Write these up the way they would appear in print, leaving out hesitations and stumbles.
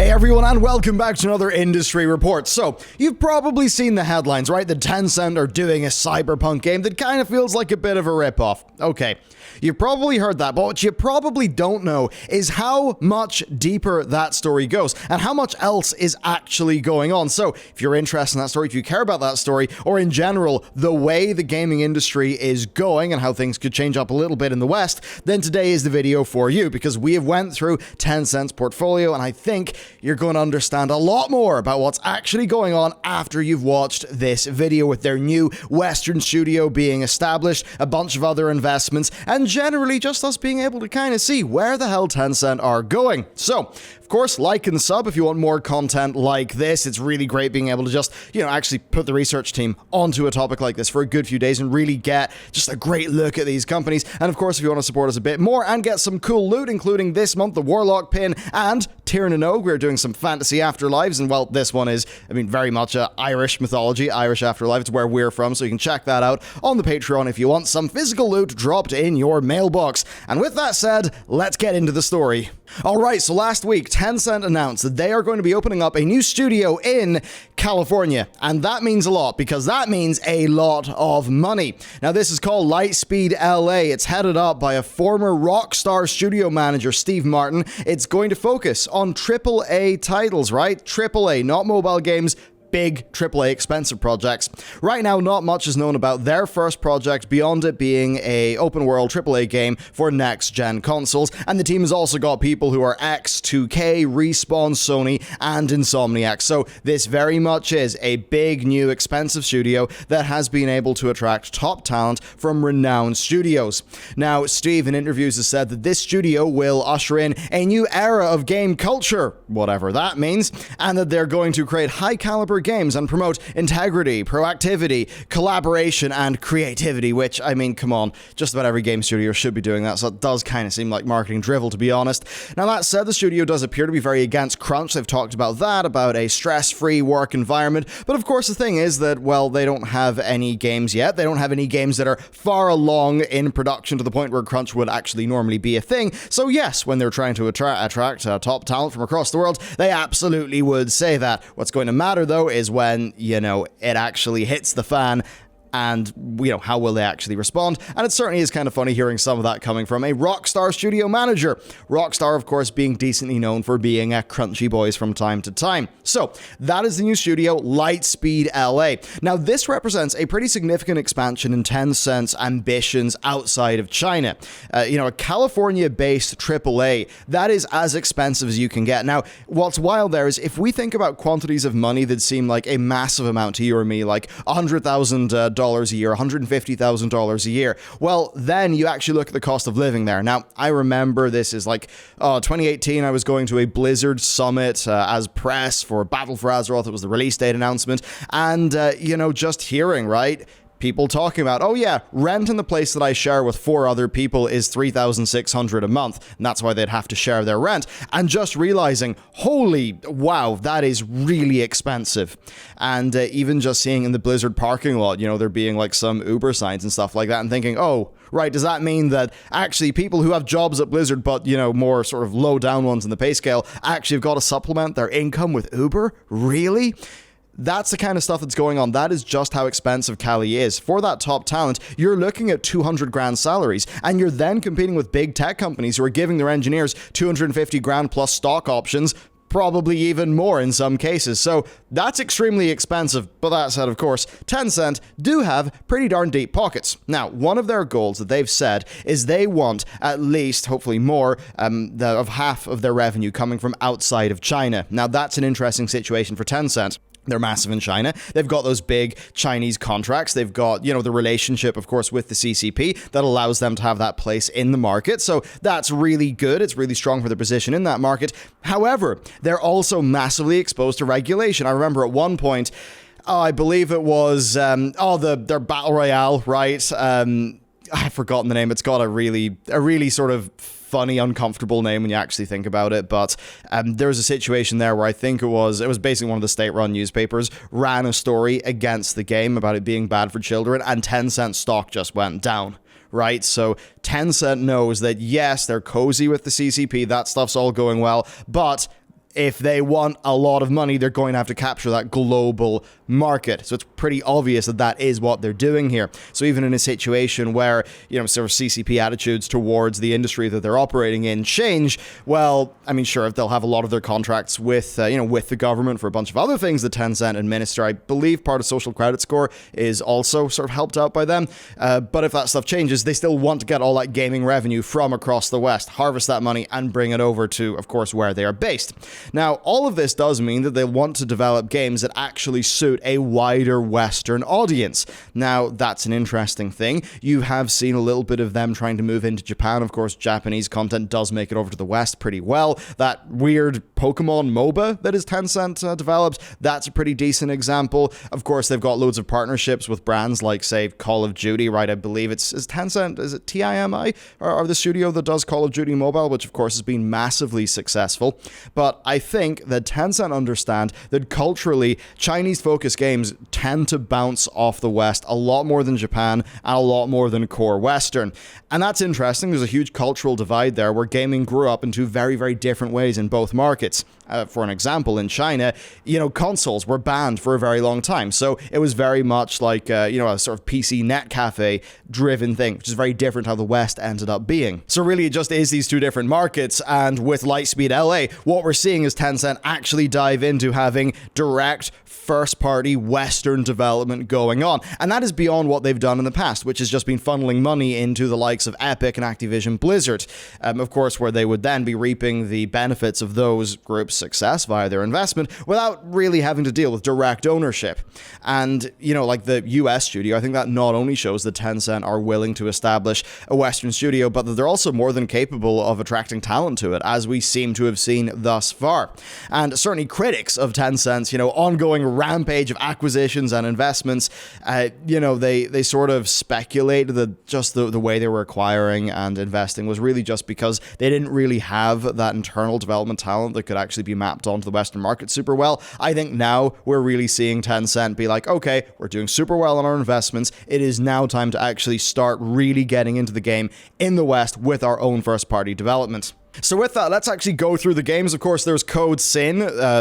Hey everyone, and welcome back to another industry report. So, you've probably seen the headlines, right? That Tencent are doing a Cyberpunk game that kind of feels like a bit of a ripoff. Okay, you've probably heard that, but what you probably don't know is how much deeper that story goes and how much else is actually going on. So, if you're interested in that story, if you care about that story, or in general, the way the gaming industry is going and how things could change up a little bit in the West, then today is the video for you, because we have went through Tencent's portfolio, and I think you're going to understand a lot more about what's actually going on after you've watched this video, with their new Western studio being established, a bunch of other investments, and generally just us being able to kind of see where the hell Tencent are going. So, of course, like and sub if you want more content like this. It's really great being able to just, actually put the research team onto a topic like this for a good few days and really get just a great look at these companies. And of course, if you want to support us a bit more and get some cool loot, including this month, the Warlock pin and Tyrn and Og, we're doing some fantasy afterlives. And well, this one is, very much Irish mythology, Irish afterlife. It's where we're from, so you can check that out on the Patreon if you want some physical loot dropped in your mailbox. And with that said, let's get into the story. Alright, so last week, Tencent announced that they are going to be opening up a new studio in California. And that means a lot, because that means a lot of money. Now, this is called Lightspeed LA. It's headed up by a former Rockstar studio manager, Steve Martin. It's going to focus on AAA titles, right? AAA, not mobile games. Big AAA expensive projects. Right now, not much is known about their first project beyond it being a open world AAA game for next gen consoles, and the team has also got people who are X2K, Respawn, Sony, and Insomniac. So this very much is a big new expensive studio that has been able to attract top talent from renowned studios. Now, Steve in interviews has said that this studio will usher in a new era of game culture, whatever that means, and that they're going to create high caliber games and promote integrity, proactivity, collaboration, and creativity, which, come on, just about every game studio should be doing that, so it does kind of seem like marketing drivel, to be honest. Now, that said, the studio does appear to be very against crunch. They've talked about that, about a stress-free work environment, but of course the thing is that, well, they don't have any games yet. They don't have any games that are far along in production to the point where crunch would actually normally be a thing, so yes, when they're trying to attract top talent from across the world, they absolutely would say that. What's going to matter, though, is when, it actually hits the fan, and, how will they actually respond? And it certainly is kind of funny hearing some of that coming from a Rockstar studio manager. Rockstar, of course, being decently known for being crunchy boys from time to time. So, that is the new studio, Lightspeed LA. Now, this represents a pretty significant expansion in Tencent's ambitions outside of China. A California-based AAA, that is as expensive as you can get. Now, what's wild there is, if we think about quantities of money that seem like a massive amount to you or me, like $100,000 a year, $150,000 a year. Well, then you actually look at the cost of living there. Now, I remember this is 2018, I was going to a Blizzard summit as press for Battle for Azeroth. It was the release date announcement. And, just hearing, right? People talking about, oh yeah, rent in the place that I share with 4 other people is $3,600 a month, and that's why they'd have to share their rent. And just realizing, holy wow, that is really expensive. And even just seeing in the Blizzard parking lot, there being some Uber signs and stuff like that, and thinking, oh, right, does that mean that actually people who have jobs at Blizzard, but, more sort of low down ones in the pay scale, actually have got to supplement their income with Uber? Really? That's the kind of stuff that's going on. That is just how expensive Cali is. For that top talent, you're looking at 200 grand salaries, and you're then competing with big tech companies who are giving their engineers 250 grand plus stock options, probably even more in some cases. So that's extremely expensive. But that said, of course, Tencent do have pretty darn deep pockets. Now, one of their goals that they've said is they want at least, hopefully more, of half of their revenue coming from outside of China. Now, that's an interesting situation for Tencent. They're massive in China. They've got those big Chinese contracts. They've got, the relationship, of course, with the CCP that allows them to have that place in the market. So that's really good. It's really strong for their position in that market. However, they're also massively exposed to regulation. I remember at one point, I believe it was, their Battle Royale, right? I've forgotten the name. It's got a really sort of funny, uncomfortable name when you actually think about it, but there was a situation there where I think it was basically one of the state-run newspapers ran a story against the game about it being bad for children, and Tencent stock just went down. Right? So Tencent knows that, yes, they're cozy with the CCP, that stuff's all going well, but if they want a lot of money, they're going to have to capture that global market. So it's pretty obvious that that is what they're doing here. So even in a situation where, sort of CCP attitudes towards the industry that they're operating in change, well, I mean, sure, if they'll have a lot of their contracts with, with the government for a bunch of other things that Tencent administer, I believe part of social credit score is also sort of helped out by them. But if that stuff changes, they still want to get all that gaming revenue from across the West, harvest that money and bring it over to, of course, where they are based. Now, all of this does mean that they want to develop games that actually suit a wider Western audience. Now, that's an interesting thing. You have seen a little bit of them trying to move into Japan. Of course, Japanese content does make it over to the West pretty well. That weird Pokemon MOBA that is Tencent developed, that's a pretty decent example. Of course, they've got loads of partnerships with brands like, say, Call of Duty, right? I believe is Tencent, is it TIMI, or the studio that does Call of Duty Mobile, which of course has been massively successful. But I think that Tencent understand that culturally, Chinese-focused games tend to bounce off the West a lot more than Japan and a lot more than core Western. And that's interesting. There's a huge cultural divide there where gaming grew up in two very, very different ways in both markets. For an example, in China, consoles were banned for a very long time. So it was very much like, a sort of PC net cafe driven thing, which is very different how the West ended up being. So really, it just is these two different markets. And with Lightspeed LA, what we're seeing is Tencent actually dive into having direct first-party Western development going on. And that is beyond what they've done in the past, which has just been funneling money into the likes of Epic and Activision Blizzard. Of course, where they would then be reaping the benefits of those groups' success via their investment without really having to deal with direct ownership. And, like the US studio, I think that not only shows that Tencent are willing to establish a Western studio, but that they're also more than capable of attracting talent to it, as we seem to have seen thus far. And certainly critics of Tencent's, ongoing rampage of acquisitions and investments, they sort of speculated that just the way they were acquiring and investing was really just because they didn't really have that internal development talent that could actually be mapped onto the Western market super well. I think now we're really seeing Tencent be like, okay, we're doing super well on our investments. It is now time to actually start really getting into the game in the West with our own first-party development. So with that, let's actually go through the games. Of course, there's Code Sin.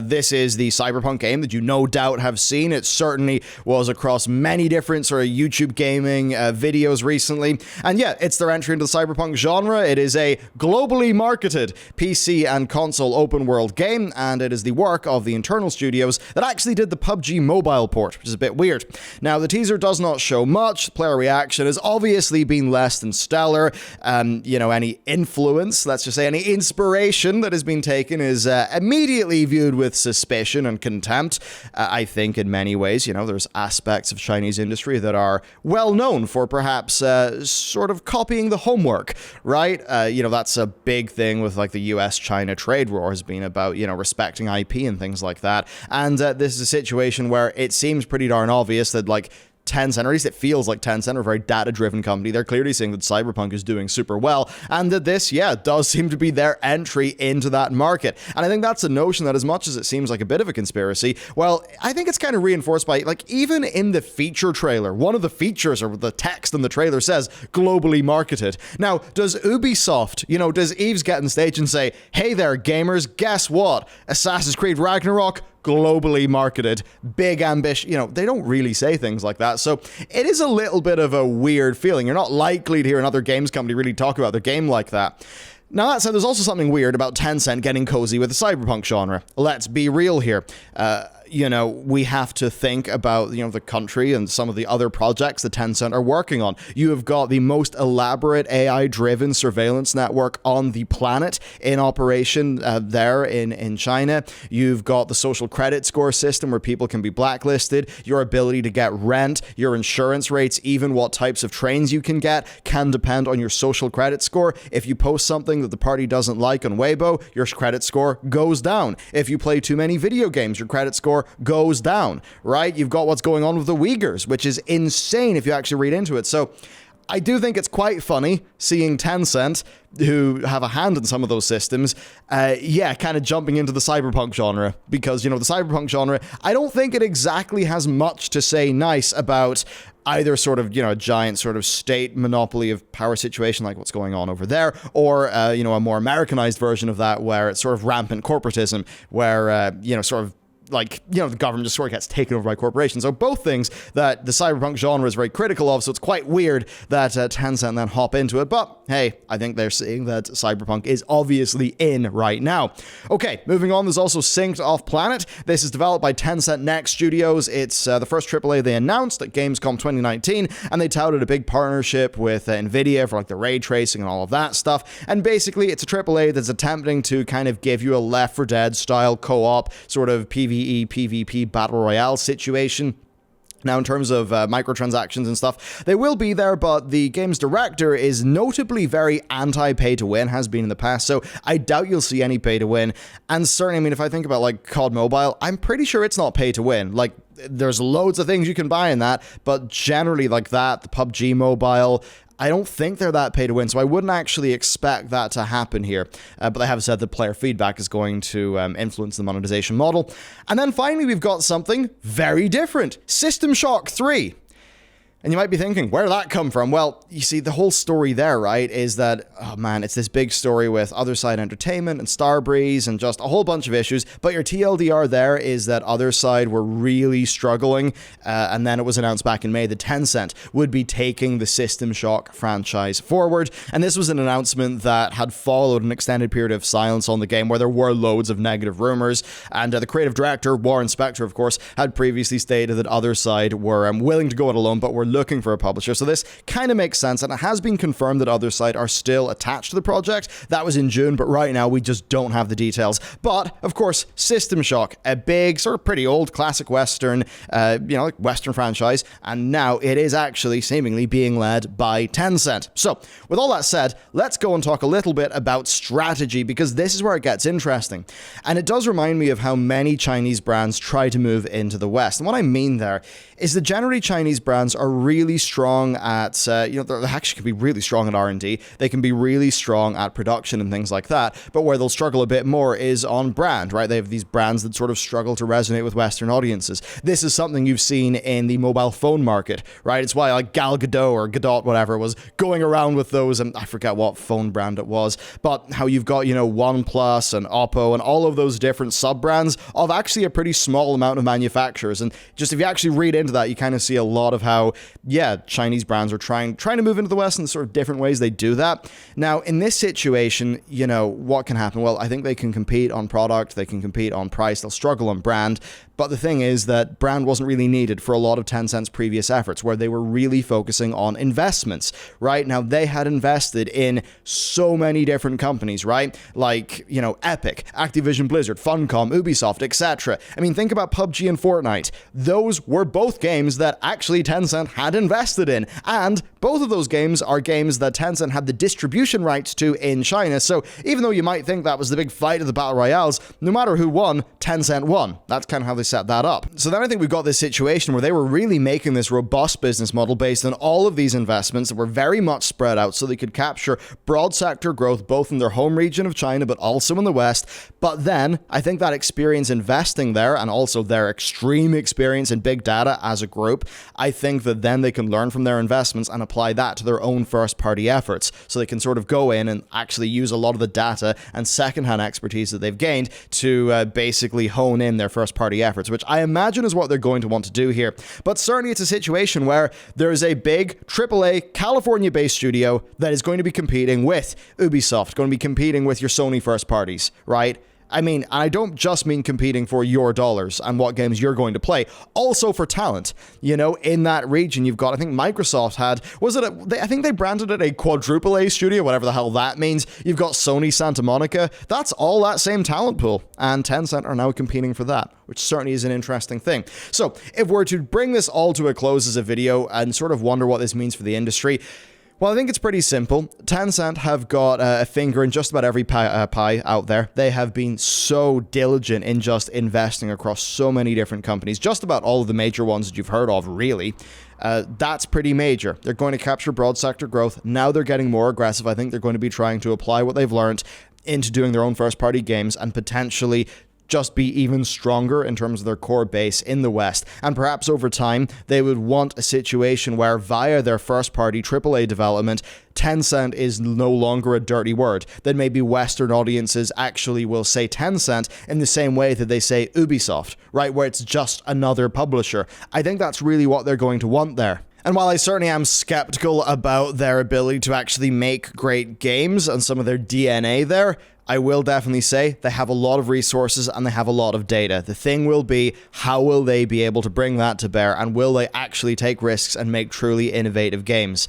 This is the Cyberpunk game that you no doubt have seen. It certainly was across many different sort of YouTube gaming videos recently. And yeah, it's their entry into the Cyberpunk genre. It is a globally marketed PC and console open world game, and it is the work of the internal studios that actually did the PUBG mobile port, which is a bit weird. Now, the teaser does not show much. Player reaction has obviously been less than stellar. Any influence, let's just say any inspiration that has been taken is immediately viewed with suspicion and contempt. I think in many ways, there's aspects of Chinese industry that are well known for perhaps sort of copying the homework, right? That's a big thing with like the US-China trade war has been about, respecting IP and things like that. And this is a situation where it seems pretty darn obvious that like Tencent, or at least it feels like Tencent, are a very data-driven company. They're clearly seeing that Cyberpunk is doing super well, and that this, does seem to be their entry into that market. And I think that's a notion that, as much as it seems like a bit of a conspiracy, well, I think it's kind of reinforced by, like, even in the feature trailer, one of the features, or the text in the trailer says, globally marketed. Now, does Ubisoft, does Yves get on stage and say, hey there, gamers, guess what? Assassin's Creed Ragnarok, globally marketed, big ambition. They don't really say things like that. So it is a little bit of a weird feeling. You're not likely to hear another games company really talk about their game like that. Now, that said, there's also something weird about Tencent getting cozy with the cyberpunk genre. Let's be real here. We have to think about, the country and some of the other projects that Tencent are working on. You have got the most elaborate AI-driven surveillance network on the planet in operation there in China. You've got the social credit score system where people can be blacklisted. Your ability to get rent, your insurance rates, even what types of trains you can get can depend on your social credit score. If you post something that the party doesn't like on Weibo, your credit score goes down. If you play too many video games, your credit score goes down, right? You've got what's going on with the Uyghurs, which is insane if you actually read into it. So I do think it's quite funny seeing Tencent, who have a hand in some of those systems, kind of jumping into the Cyberpunk genre. Because, the Cyberpunk genre, I don't think it exactly has much to say nice about either sort of, a giant sort of state monopoly of power situation like what's going on over there, or, a more Americanized version of that where it's sort of rampant corporatism, where, sort of the government just sort of gets taken over by corporations. So both things that the cyberpunk genre is very critical of, so it's quite weird that Tencent then hop into it. But hey, I think they're seeing that cyberpunk is obviously in right now. Okay, moving on, there's also Synced Off Planet. This is developed by Tencent Next Studios. It's the first AAA they announced at Gamescom 2019, and they touted a big partnership with NVIDIA for the ray tracing and all of that stuff. And basically, it's a AAA that's attempting to kind of give you a Left 4 Dead style co-op sort of PvE, PvP battle royale situation. Now, in terms of microtransactions and stuff, they will be there, but the game's director is notably very anti-pay-to-win, has been in the past, so I doubt you'll see any pay-to-win. And certainly, if I think about, COD Mobile, I'm pretty sure it's not pay-to-win. There's loads of things you can buy in that, but generally, the PUBG Mobile, I don't think they're that pay to win, so I wouldn't actually expect that to happen here. But they have said that player feedback is going to influence the monetization model. And then finally, we've got something very different. System Shock 3. And you might be thinking, where did that come from? Well, you see, the whole story there, right, is that, it's this big story with Other Side Entertainment and Starbreeze and just a whole bunch of issues. But your TLDR there is that Other Side were really struggling. And then it was announced back in May that Tencent would be taking the System Shock franchise forward. And this was an announcement that had followed an extended period of silence on the game where there were loads of negative rumors. And the creative director, Warren Spector, of course, had previously stated that Other Side were willing to go it alone, but were looking for a publisher. So this kind of makes sense, and it has been confirmed that Other Side are still attached to the project. That was in June, but right now we just don't have the details. But of course, System Shock, a big, sort of pretty old classic Western, Western franchise, and now it is actually seemingly being led by Tencent. So with all that said, let's go and talk a little bit about strategy, because this is where it gets interesting. And it does remind me of how many Chinese brands try to move into the West. And what I mean there is that generally Chinese brands are really strong at, they actually can be really strong at R&D. They can be really strong at production and things like that. But where they'll struggle a bit more is on brand, right? They have these brands that sort of struggle to resonate with Western audiences. This is something you've seen in the mobile phone market, right? It's why Gal Gadot or Gadot, whatever, was going around with those, and I forget what phone brand it was, but how you've got, OnePlus and Oppo and all of those different sub-brands of actually a pretty small amount of manufacturers. And just if you actually read into that, you kind of see a lot of how, Chinese brands are trying to move into the West in the sort of different ways they do that. Now, in this situation, what can happen? Well, I think they can compete on product, they can compete on price, they'll struggle on brand. But the thing is that brand wasn't really needed for a lot of Tencent's previous efforts, where they were really focusing on investments, right? Now, they had invested in so many different companies, right? Epic, Activision Blizzard, Funcom, Ubisoft, etc. Think about PUBG and Fortnite. Those were both games that actually Tencent had invested in, and both of those games are games that Tencent had the distribution rights to in China. So even though you might think that was the big fight of the Battle Royales, no matter who won, Tencent won. That's kind of how they set that up. So then I think we've got this situation where they were really making this robust business model based on all of these investments that were very much spread out so they could capture broad sector growth both in their home region of China but also in the West. But then I think that experience investing there, and also their extreme experience in big data as a group, I think that then they can learn from their investments and apply that to their own first-party efforts. So they can sort of go in and actually use a lot of the data and second-hand expertise that they've gained to basically hone in their first-party efforts, which I imagine is what they're going to want to do here. But certainly it's a situation where there is a big AAA California-based studio that is going to be competing with Ubisoft, going to be competing with your Sony first parties, right? I don't just mean competing for your dollars and what games you're going to play, also for talent. In that region, you've got, I think Microsoft had, I think they branded it a quadruple A studio, whatever the hell that means. You've got Sony Santa Monica. That's all that same talent pool, and Tencent are now competing for that, which certainly is an interesting thing. So if we're to bring this all to a close as a video and sort of wonder what this means for the industry, well, I think it's pretty simple. Tencent have got a finger in just about every pie out there. They have been so diligent in just investing across so many different companies, just about all of the major ones that you've heard of, really. That's pretty major. They're going to capture broad sector growth. Now they're getting more aggressive. I think they're going to be trying to apply what they've learned into doing their own first-party games and potentially just be even stronger in terms of their core base in the West. And perhaps over time, they would want a situation where via their first-party AAA development, Tencent is no longer a dirty word. That maybe Western audiences actually will say Tencent in the same way that they say Ubisoft, right? Where it's just another publisher. I think that's really what they're going to want there. And while I certainly am skeptical about their ability to actually make great games and some of their DNA there, I will definitely say they have a lot of resources and they have a lot of data. The thing will be, how will they be able to bring that to bear, and will they actually take risks and make truly innovative games?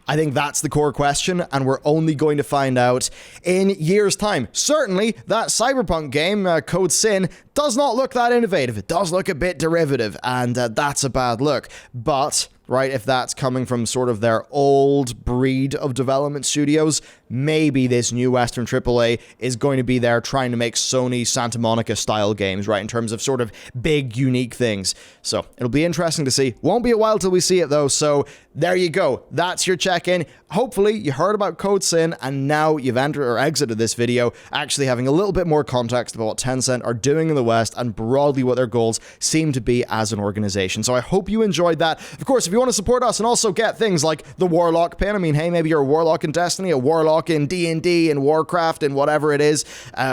I think that's the core question, and we're only going to find out in years' time. Certainly, that Cyberpunk game, Code Sin, does not look that innovative. It does look a bit derivative, and that's a bad look. But, right, if that's coming from sort of their old breed of development studios, maybe this new Western AAA is going to be there trying to make Sony Santa Monica style games, right, in terms of sort of big, unique things. So it'll be interesting to see. Won't be a while till we see it, though, so there you go. That's your check-in. Hopefully you heard about Code Sin, and now you've entered or exited this video actually having a little bit more context about what Tencent are doing in the West and broadly what their goals seem to be as an organization. So I hope you enjoyed that. Of course, if you want to support us and also get things like the Warlock pin, I mean, hey, maybe you're a Warlock in Destiny, a Warlock in D&D, in Warcraft, and whatever it is,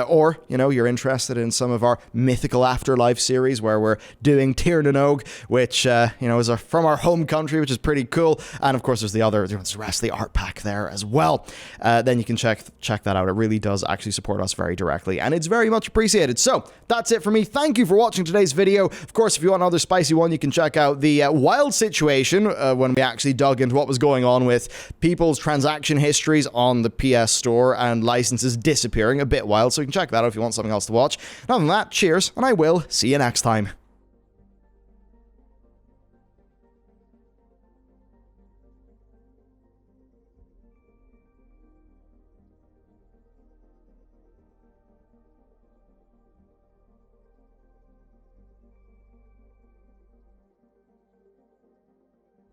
or, you know, you're interested in some of our Mythical Afterlife series where we're doing Tir na Nog, which, you know, is from our home country, which is pretty cool. And of course, there's the rest of the art pack there as well. Then you can check that out. It really does actually support us very directly, and it's very much appreciated. So that's it for me. Thank you for watching today's video. Of course, if you want another spicy one, you can check out the Wild situation when we actually dug into what was going on with people's transaction histories on the PS Store and licenses disappearing. A bit wild, so you can check that out if you want something else to watch. And other than that, cheers, and I will see you next time.